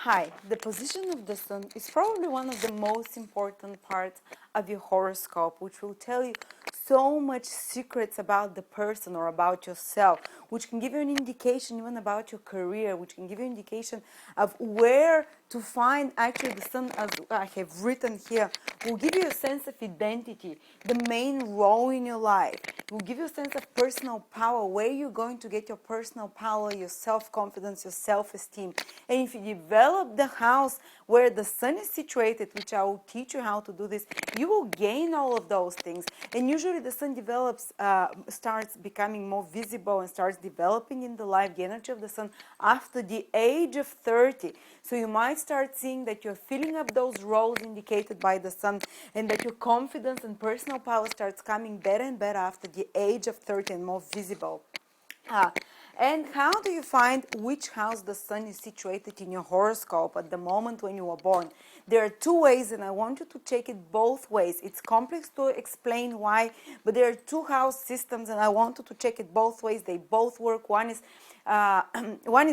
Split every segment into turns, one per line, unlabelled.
Hi, the position of the sun is probably one of the most important parts of your horoscope, which will tell you so much secrets about the person or about yourself, which can give you an indication even about your career, which can give you an indication of where to find actually the sun, as I have written here, will give you a sense of identity, the main role in your life. It will give you a sense of personal power, where you're going to get your personal power, your self-confidence, your self-esteem. And if you develop the house where the sun is situated, which I will teach you how to do this, you will gain all of those things. And usually the sun develops, starts becoming more visible and starts developing in the life, the energy of the sun, after the age of 30. So you might start seeing that you're filling up those roles indicated by the sun, and that your confidence and personal power starts coming better and better after the age of 30 and more visible. And how do you find which house the sun is situated in your horoscope at the moment when you were born? There are two ways, and I want you to check it both ways. It's complex to explain why, but there are two house systems, and I want you to check it both ways. They both work. One is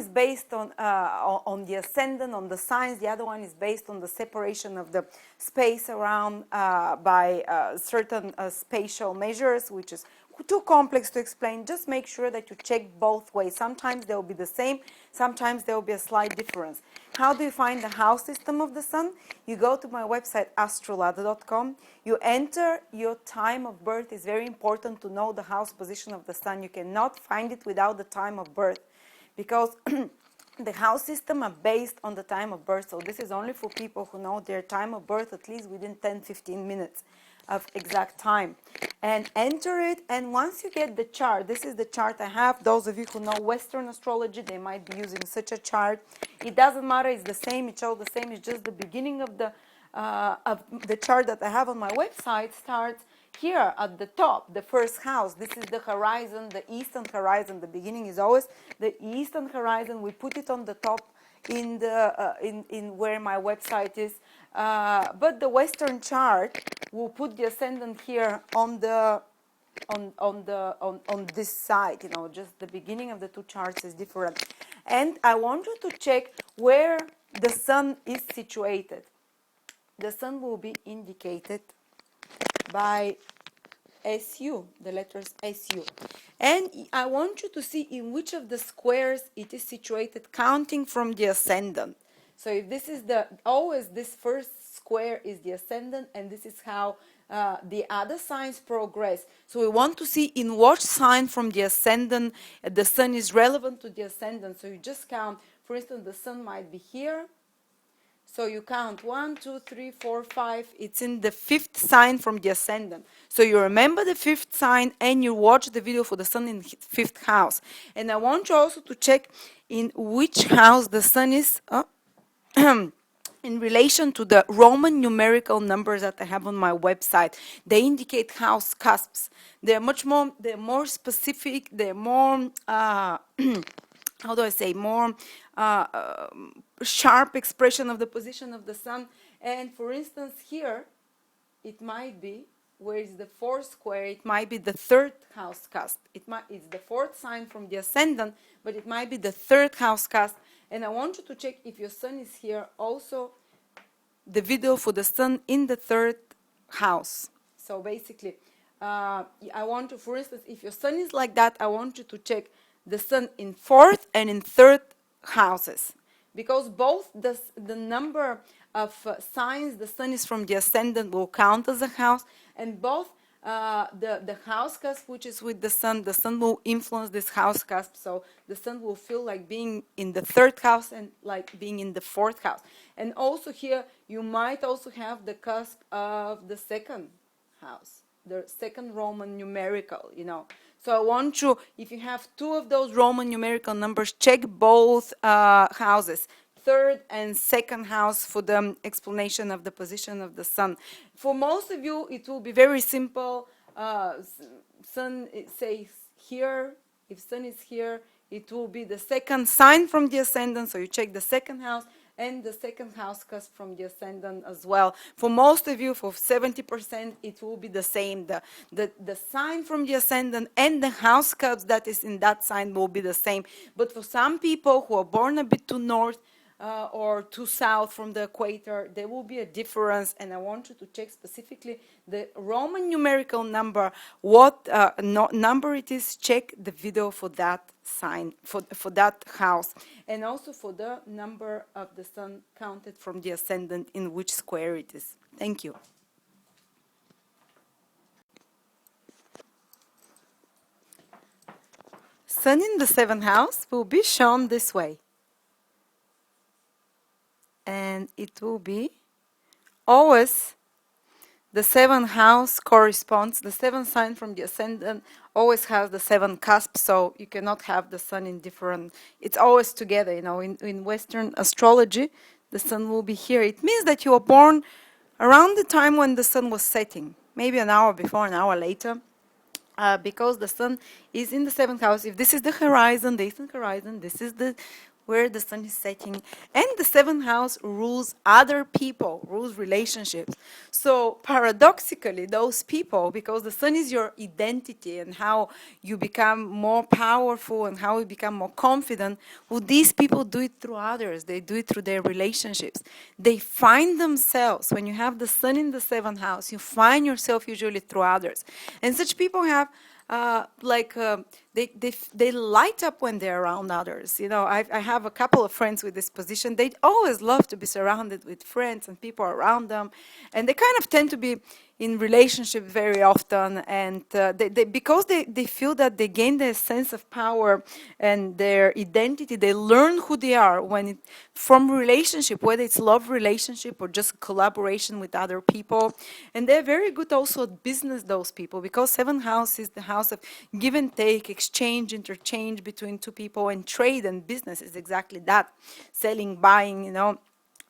based on the ascendant, on the signs. The other one is based on the separation of the space around by certain spatial measures, which is too complex to explain. Just make sure that you check both ways. Sometimes they will be the same, sometimes there will be a slight difference. How do you find the house system of the sun? You go to my website, AstroLada.com. You enter your time of birth. It's very important to know the house position of the sun. You cannot find it without the time of birth, because the house system are based on the time of birth. So this is only for people who know their time of birth at least within 10-15 minutes of exact time, and enter it. And once you get the chart, this is the chart I have. Those of you who know Western astrology, they might be using such a chart. It doesn't matter, it's the same, it shows the same. It's just the beginning of the chart that I have on my website starts here at the top, the first house. This is the horizon, the eastern horizon. The beginning is always the eastern horizon. We put it on the top in the in where my website is, but the Western chart will put the ascendant here on the on this side. You know, just the beginning of the two charts is different. And I want you to check where the sun is situated. The sun will be indicated by SU, the letters SU. And I want you to see in which of the squares it is situated, counting from the ascendant. So if this is always this first square is the ascendant, and this is how the other signs progress. So we want to see in what sign from the ascendant the sun is relevant to the ascendant. So you just count. For instance, the sun might be here. So you count 1, 2, 3, 4, 5. It's in the fifth sign from the ascendant. So you remember the fifth sign and you watch the video for the sun in fifth house. And I want you also to check in which house the sun is in relation to the Roman numerical numbers that I have on my website. They indicate house cusps. They're more specific. They're more how do I say, more sharp expression of the position of the sun. And for instance, here, it might be, where is the fourth square, it might be the third house cusp. It's the fourth sign from the ascendant, but it might be the third house cusp. And I want you to check if your sun is here, also the video for the sun in the third house. So basically, I want to, for instance, if your sun is like that, I want you to check the sun in fourth and in third houses, because both the number of signs the sun is from the ascendant will count as a house, and both the house cusp, which is with the sun will influence this house cusp. So the sun will feel like being in the third house and like being in the fourth house. And also here you might also have the cusp of the second house, the second Roman numerical, you know. So I want you, if you have two of those Roman numerical numbers, check both houses, third and second house, for the explanation of the position of the sun. For most of you, it will be very simple. Sun, it says here. If sun is here, it will be the second sign from the ascendant. So you check the second house and the second house cusp from the ascendant as well. For most of you, for 70%, it will be the same. The sign from the ascendant and the house cusp that is in that sign will be the same. But for some people who are born a bit to north, or too south from the equator, there will be a difference. And I want you to check specifically the Roman numerical number, what number it is. Check the video for that sign, for that house, and also for the number of the sun counted from the ascendant, in which square it is. Thank you. Sun in the seventh house will be shown this way. And it will be always the seventh house corresponds, the seventh sign from the ascendant always has the seven cusps, so you cannot have the sun in different, it's always together, in Western astrology, the sun will be here. It means that you were born around the time when the sun was setting, maybe an hour before, an hour later. Because the sun is in the seventh house. If this is the horizon, the eastern horizon, this is where the sun is setting. And the seventh house rules other people, rules relationships. So paradoxically, those people, because the sun is your identity and how you become more powerful and how you become more confident, well, these people do it through others. They do it through their relationships. They find themselves, when you have the sun in the seventh house, you find yourself usually through others. And such people have they light up when they're around others. I have a couple of friends with this position. They always love to be surrounded with friends and people around them, and they kind of tend to be in relationship very often, and because they feel that they gain their sense of power and their identity, they learn who they are from relationship, whether it's love relationship or just collaboration with other people. And they're very good also at business, those people, because seventh house is the house of give and take, exchange, interchange between two people, and trade and business is exactly that, selling, buying,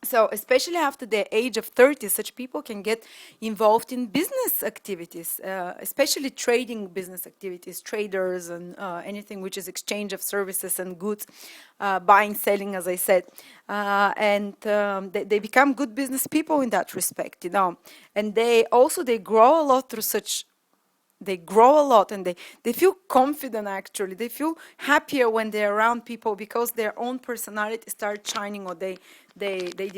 So especially after the age of 30, such people can get involved in business activities, especially trading business activities, traders, and anything which is exchange of services and goods, buying, selling, as I said. And they become good business people in that respect, And they grow a lot through such. They grow a lot, and they feel confident, actually. They feel happier when they're around people because their own personality starts shining, or they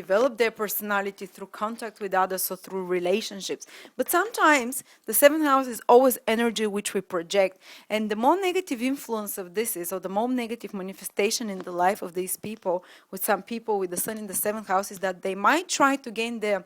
develop their personality through contact with others or through relationships. But sometimes the seventh house is always energy which we project. And the more negative influence of this is, or the more negative manifestation in the life of these people, with some people with the sun in the seventh house, is that they might try to gain their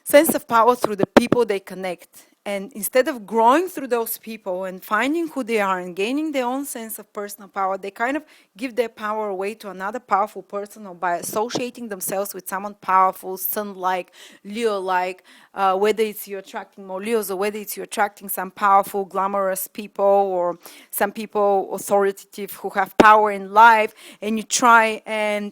sense of power through the people they connect. And instead of growing through those people and finding who they are and gaining their own sense of personal power, they kind of give their power away to another powerful person, or by associating themselves with someone powerful, sun-like, Leo-like, whether it's you're attracting more Leos, or whether it's you're attracting some powerful, glamorous people, or some people authoritative who have power in life, and you try and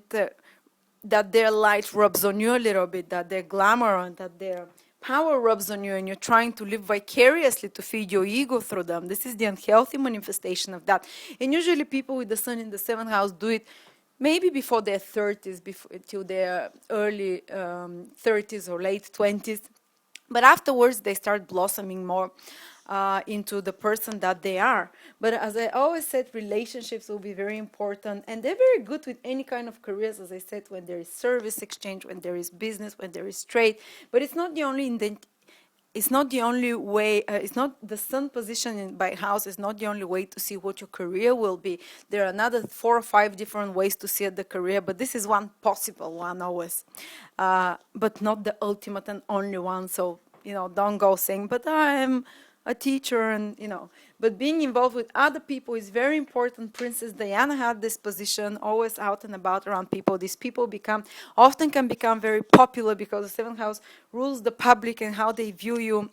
that their light rubs on you a little bit, that their glamour and that their power rubs on you, and you're trying to live vicariously to feed your ego through them. This is the unhealthy manifestation of that. And usually people with the sun in the seventh house do it maybe before their 30s, till their early 30s or late 20s. But afterwards, they start blossoming more into the person that they are. But as I always said, relationships will be very important, and they're very good with any kind of careers, as I said, when there is service exchange, when there is business, when there is trade. But it's not the only it's not the only way, it's not the sun position by house is not the only way to see what your career will be. There are another 4 or 5 different ways to see the career, but this is one possible one always, but not the ultimate and only one. So, don't go saying, but I'm a teacher, and but being involved with other people is very important. Princess Diana had this position, always out and about around people. These people often can become very popular because the seventh house rules the public and how they view you.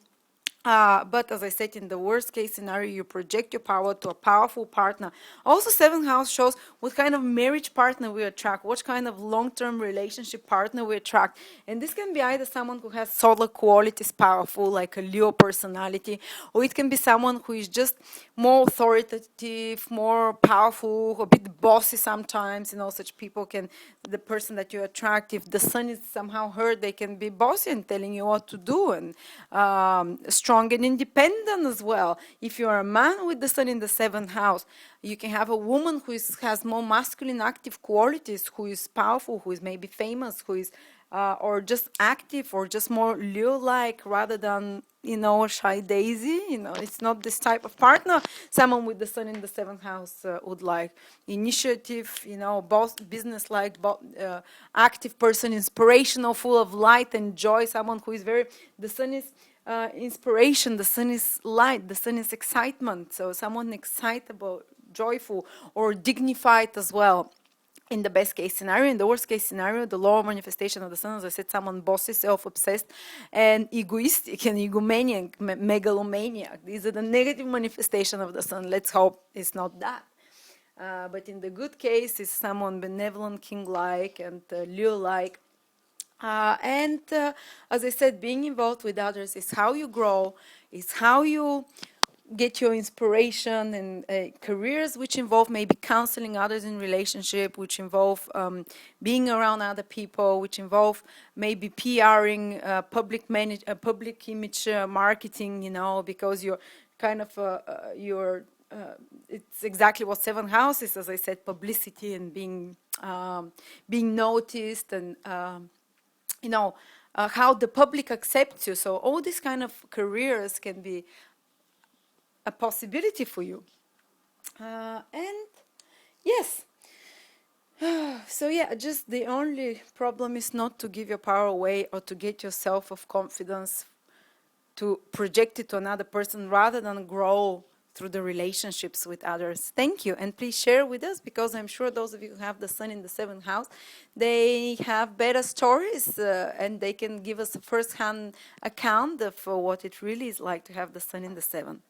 But as I said, in the worst case scenario, you project your power to a powerful partner. Also, seventh house shows what kind of marriage partner we attract, what kind of long-term relationship partner we attract. And this can be either someone who has solar qualities, powerful, like a Leo personality, or it can be someone who is just more authoritative, more powerful, a bit bossy sometimes. Such people the person that you attract, if the sun is somehow hurt, they can be bossy and telling you what to do, and strong and independent as well. If you're a man with the sun in the seventh house, you can have a woman who has more masculine active qualities, who is powerful, who is maybe famous, who is or just active, or just more Leo-like rather than, a shy daisy. It's not this type of partner someone with the sun in the seventh house would like. Initiative, boss, business-like, active person, inspirational, full of light and joy, someone who is the sun is inspiration, the sun is light, the sun is excitement, so someone excitable, joyful, or dignified as well. In the best case scenario. In the worst case scenario, the lower manifestation of the sun, as I said, someone bossy, self-obsessed, and egoistic, and egomaniac, megalomaniac. These are the negative manifestation of the sun. Let's hope it's not that. But in the good case, it's someone benevolent, king-like, and Leo-like. As I said, being involved with others is how you grow, is how you get your inspiration, and careers which involve maybe counseling others in relationship, which involve being around other people, which involve maybe PRing, public image marketing, because you're kind of it's exactly what seventh house is, as I said, publicity and being noticed, and how the public accepts you. So all these kind of careers can be a possibility for you. And yes, so yeah, just the only problem is not to give your power away or to get yourself of confidence to project it to another person rather than grow through the relationships with others. Thank you, and please share with us, because I'm sure those of you who have the sun in the seventh house, they have better stories and they can give us a first-hand account of what it really is like to have the sun in the seventh.